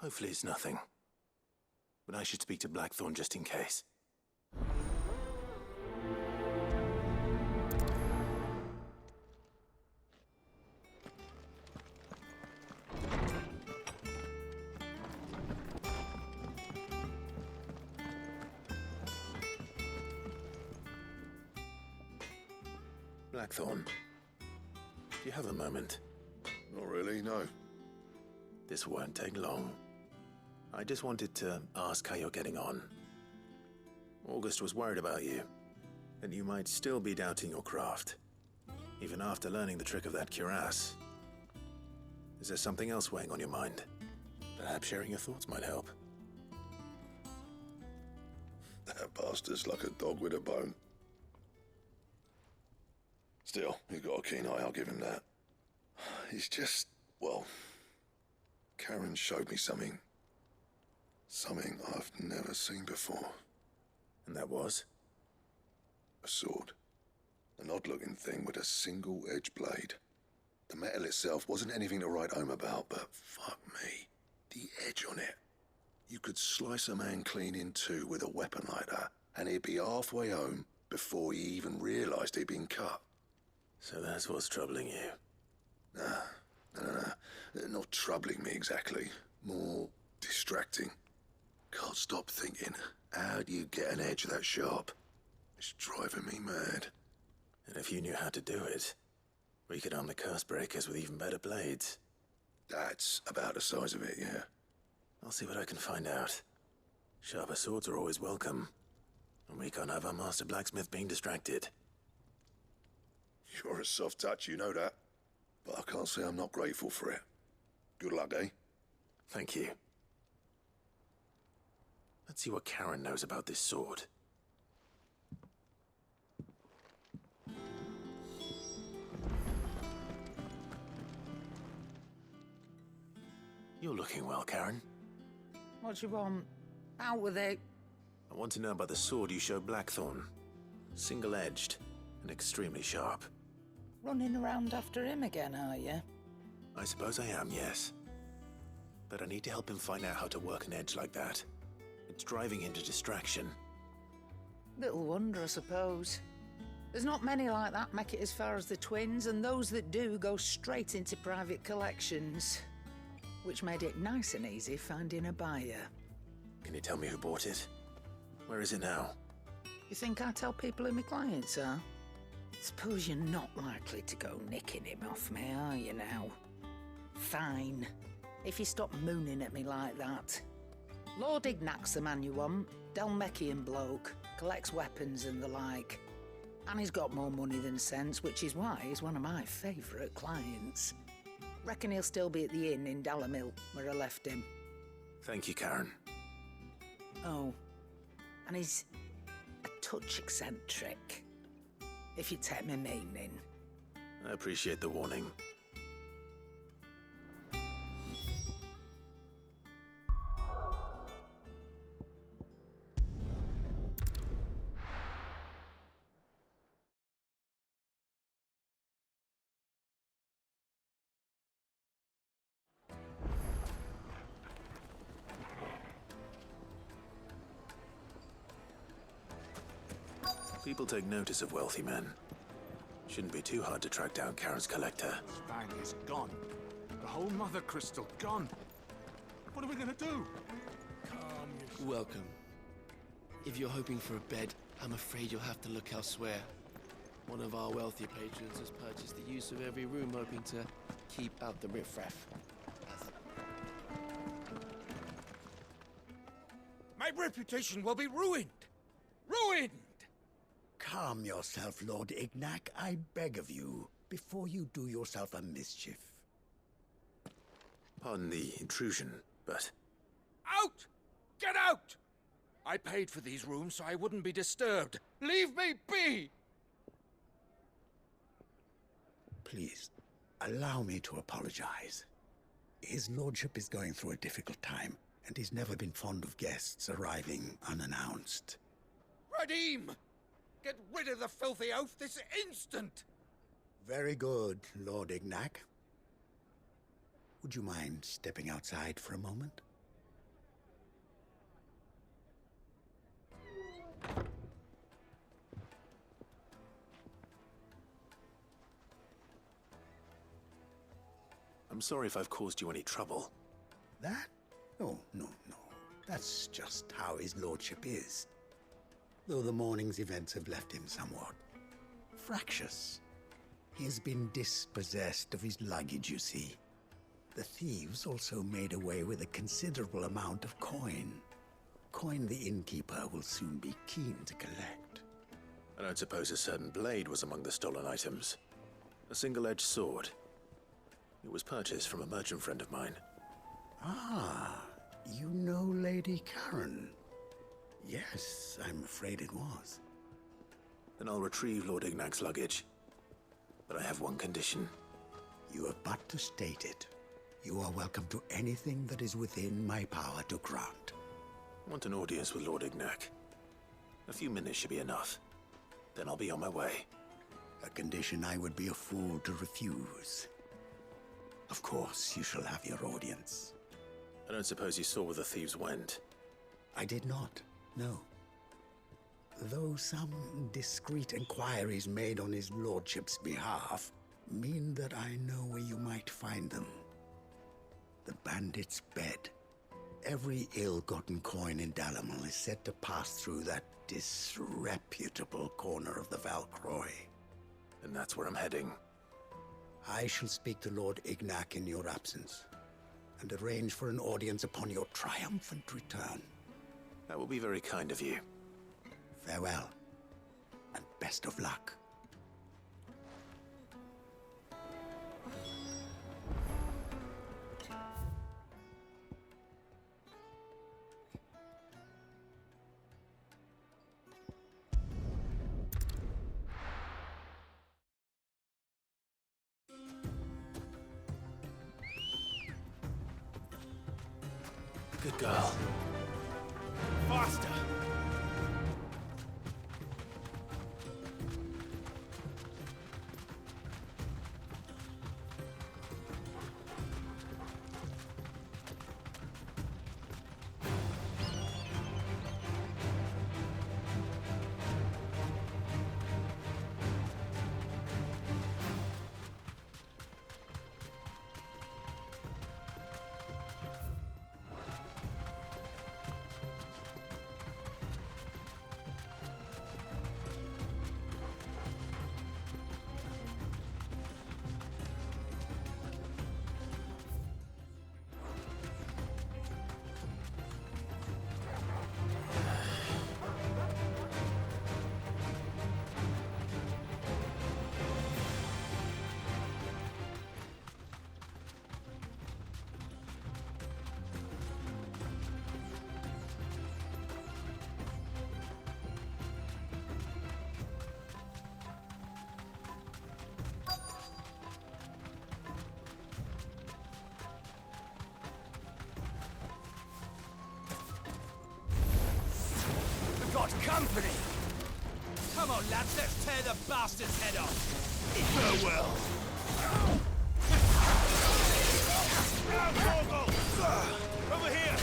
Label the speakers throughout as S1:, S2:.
S1: Hopefully it's nothing. But I should speak to Blackthorn just in case. Blackthorn, do you have a moment?
S2: Not really, no.
S1: This won't take long. I just wanted to ask how you're getting on. August was worried about you, and you might still be doubting your craft, even after learning the trick of that cuirass. Is there something else weighing on your mind? Perhaps sharing your thoughts might help.
S2: That bastard's like a dog with a bone. Still, he's got a keen eye, I'll give him that. He's just, well, Karen showed me something. Something I've never seen before.
S1: And that was?
S2: A sword. An odd-looking thing with a single-edged blade. The metal itself wasn't anything to write home about, but fuck me, the edge on it. You could slice a man clean in two with a weapon like that, and he'd be halfway home before he even realised he'd been cut.
S1: So that's what's troubling you?
S2: Nah. Not troubling me exactly. More distracting. Can't stop thinking, how do you get an edge that sharp? It's driving me mad.
S1: And if you knew how to do it, we could arm the curse breakers with even better blades.
S2: That's about the size of it, yeah.
S1: I'll see what I can find out. Sharper swords are always welcome. And we can't have our master blacksmith being distracted.
S2: You're a soft touch, you know that. But I can't say I'm not grateful for it. Good luck, eh?
S1: Thank you. Let's see what Karen knows about this sword. You're looking well, Karen.
S3: What you want? Out with it.
S1: I want to know about the sword you showed Blackthorn. Single-edged and extremely sharp.
S3: Running around after him again, are you?
S1: I suppose I am, yes. But I need to help him find out how to work an edge like that. It's driving him to distraction.
S3: Little wonder, I suppose. There's not many like that make it as far as the twins, and those that do go straight into private collections. Which made it nice and easy finding a buyer.
S1: Can you tell me who bought it? Where is it now?
S3: You think I tell people who my clients are? Suppose you're not likely to go nicking him off me, are you now? Fine. If you stop mooning at me like that. Lord Ignac's the man you want. Dalmekian bloke. Collects weapons and the like. And he's got more money than sense, which is why he's one of my favourite clients. Reckon he'll still be at the inn in Dalamil, where I left him.
S1: Thank you, Karen.
S3: Oh, and he's a touch eccentric, if you take my meaning.
S1: I appreciate the warning. People take notice of wealthy men. Shouldn't be too hard to track down Karen's collector.
S4: Bang is gone. The whole mother crystal gone. What are we gonna do? Calm yourself.
S5: Welcome. If you're hoping for a bed, I'm afraid you'll have to look elsewhere. One of our wealthy patrons has purchased the use of every room, hoping to keep out the riffraff.
S4: My reputation will be ruined! Ruined!
S6: Calm yourself, Lord Ignac, I beg of you, before you do yourself a mischief.
S1: Pardon the intrusion, but...
S4: Out! Get out! I paid for these rooms so I wouldn't be disturbed. Leave me be!
S6: Please, allow me to apologize. His lordship is going through a difficult time, and he's never been fond of guests arriving unannounced.
S4: Radim! Get rid of the filthy oaf this instant!
S6: Very good, Lord Ignac. Would you mind stepping outside for a moment?
S1: I'm sorry if I've caused you any trouble.
S6: That? Oh, no. That's just how his lordship is. Though the morning's events have left him somewhat fractious. He has been dispossessed of his luggage, you see. The thieves also made away with a considerable amount of coin. Coin the innkeeper will soon be keen to collect.
S1: I don't suppose a certain blade was among the stolen items. A single-edged sword. It was purchased from a merchant friend of mine.
S6: Ah, you know Lady Karen. Yes, I'm afraid it was.
S1: Then I'll retrieve Lord Ignac's luggage. But I have one condition.
S6: You have but to state it. You are welcome to anything that is within my power to grant.
S1: I want an audience with Lord Ignac. A few minutes should be enough. Then I'll be on my way.
S6: A condition I would be a fool to refuse. Of course, you shall have your audience.
S1: I don't suppose you saw where the thieves went.
S6: I did not, no. Though some discreet inquiries made on his lordship's behalf mean that I know where you might find them. The bandit's bed. Every ill-gotten coin in Dalamil is said to pass through that disreputable corner of the Valcroy.
S1: And that's where I'm heading.
S6: I shall speak to Lord Ignac in your absence, and arrange for an audience upon your triumphant return.
S1: That will be very kind of you.
S6: Farewell, and best of luck.
S1: Good girl.
S4: Faster! Company! Come on, lads, let's tear the bastard's head off! Farewell! Over here!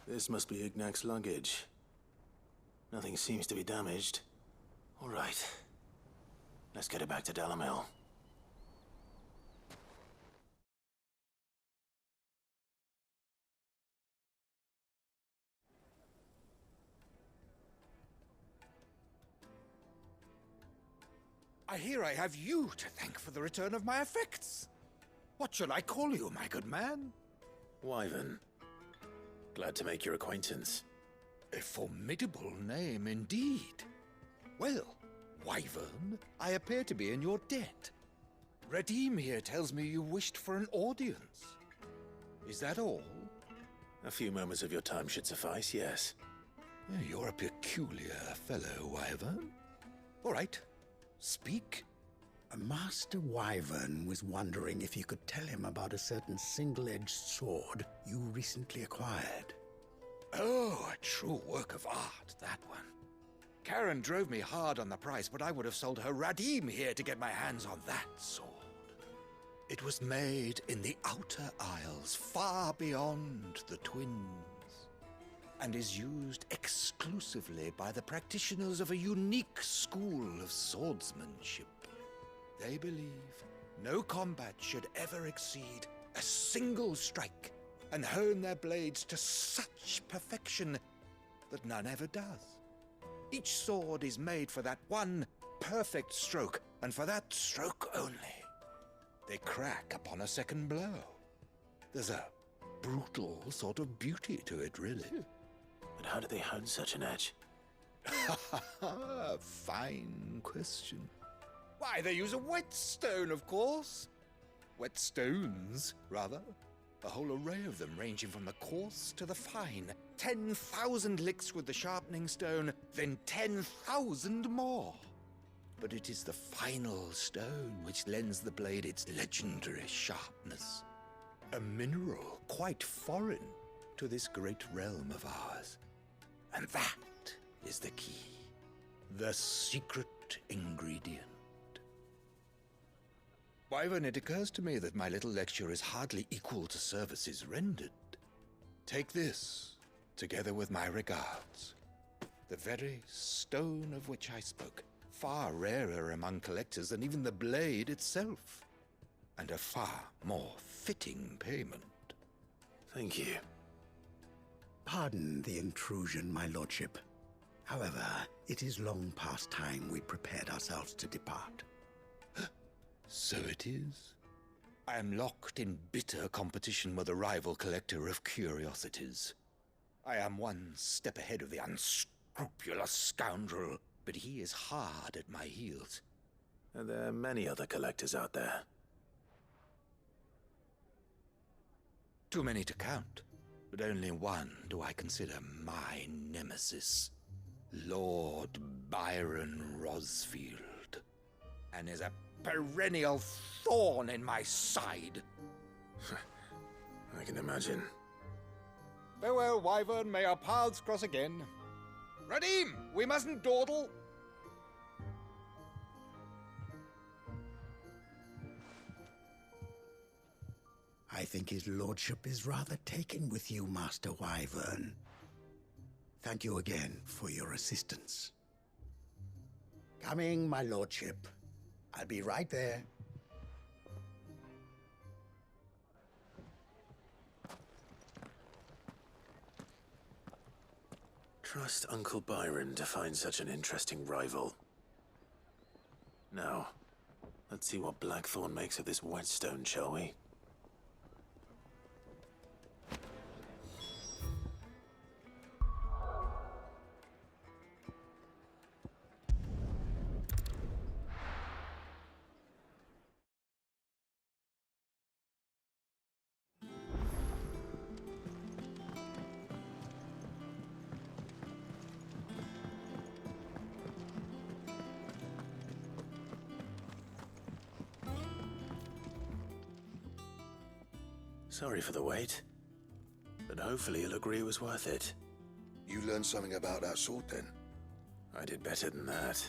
S1: This must be Ignac's luggage. Nothing seems to be damaged. All right. Let's get it back to Dalamil.
S7: I hear I have you to thank for the return of my effects. What shall I call you, my good man?
S1: Wyvern. Glad to make your acquaintance.
S7: A formidable name indeed. Well, Wyvern, I appear to be in your debt. Redeem here tells me you wished for an audience. Is that all?
S1: A few moments of your time should suffice, yes.
S7: You're a peculiar fellow, Wyvern. All right, speak.
S6: Master Wyvern was wondering if you could tell him about a certain single-edged sword you recently acquired.
S7: Oh, a true work of art, that one. Karen drove me hard on the price, but I would have sold her Radim here to get my hands on that sword. It was made in the Outer Isles, far beyond the Twins, and is used exclusively by the practitioners of a unique school of swordsmanship. They believe no combat should ever exceed a single strike, and hone their blades to such perfection that none ever does. Each sword is made for that one perfect stroke, and for that stroke only. They crack upon a second blow. There's a brutal sort of beauty to it, really.
S1: But how do they hone such an edge?
S7: Fine question. Why, they use a whetstone, of course. Whetstones, rather. A whole array of them, ranging from the coarse to the fine. 10,000 licks with the sharpening stone, then 10,000 more. But it is the final stone which lends the blade its legendary sharpness. A mineral quite foreign to this great realm of ours. And that is the key. The secret ingredient. Wyvern, it occurs to me that my little lecture is hardly equal to services rendered. Take this, together with my regards. The very stone of which I spoke, far rarer among collectors than even the blade itself, and a far more fitting payment.
S1: Thank you.
S6: Pardon the intrusion, my lordship. However, it is long past time we prepared ourselves to depart.
S7: So it is. I am locked in bitter competition with a rival collector of curiosities. I am one step ahead of the unscrupulous scoundrel, but he is hard at my heels.
S1: Are there many other collectors out there?
S7: Too many to count, but only one do I consider my nemesis. Lord Byron Rosfield. And is a perennial thorn in my side.
S1: I can imagine.
S7: Farewell, Wyvern. May our paths cross again. Radim, we mustn't dawdle.
S6: I think his lordship is rather taken with you, Master Wyvern. Thank you again for your assistance. Coming, my lordship. I'll be right there.
S1: Trust Uncle Byron to find such an interesting rival. Now, let's see what Blackthorn makes of this whetstone, shall we? Sorry for the wait, but hopefully you'll agree it was worth it.
S2: You learned something about that sword, then?
S1: I did better than that.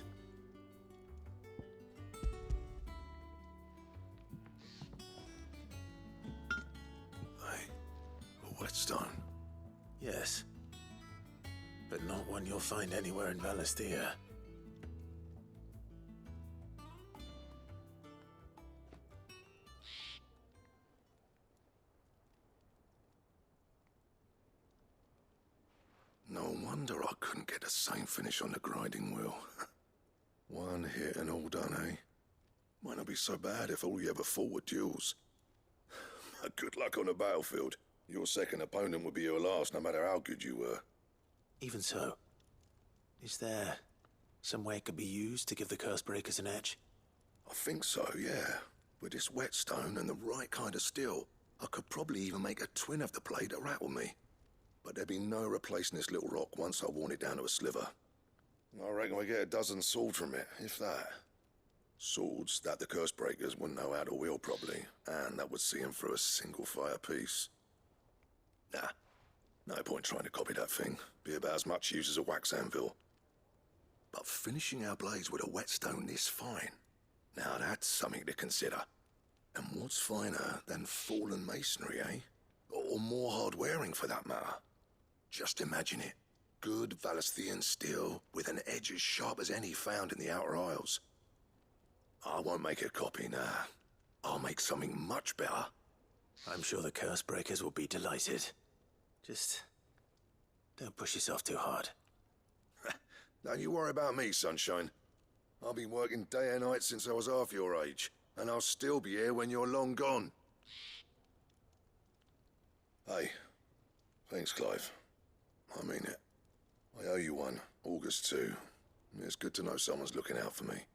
S2: A whetstone?
S1: Yes, but not one you'll find anywhere in Valisthea.
S2: No wonder I couldn't get the same finish on the grinding wheel. One hit and all done, eh? Might not be so bad if all you ever fought were duels. Good luck on the battlefield. Your second opponent would be your last, no matter how good you were.
S1: Even so, is there some way it could be used to give the Cursebreakers an edge?
S2: I think so, yeah. With this whetstone and the right kind of steel, I could probably even make a twin of the blade that rattled me. But there'd be no replacing this little rock once I worn it down to a sliver. I reckon we get a dozen swords from it, if that. Swords that the Cursebreakers wouldn't know how to wield properly, and that would see them through a single fire piece. Nah, no point trying to copy that thing. Be about as much use as a wax anvil. But finishing our blades with a whetstone this fine, now that's something to consider. And what's finer than fallen masonry, eh? Or more hard-wearing, for that matter. Just imagine it. Good Valisthian steel with an edge as sharp as any found in the Outer Isles. I won't make a copy, nah. I'll make something much better.
S1: I'm sure the Cursebreakers will be delighted. Just don't push yourself too hard.
S2: Don't you worry about me, Sunshine. I've been working day and night since I was half your age, and I'll still be here when you're long gone. Hey, thanks, Clive. I mean it. I owe you one, August too. It's good to know someone's looking out for me.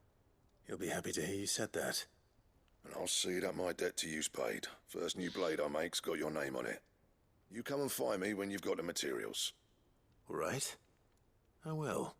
S1: He'll be happy to hear you said that.
S2: And I'll see that my debt to you's paid. First new blade I make's got your name on it. You come and find me when you've got the materials.
S1: All right. I will.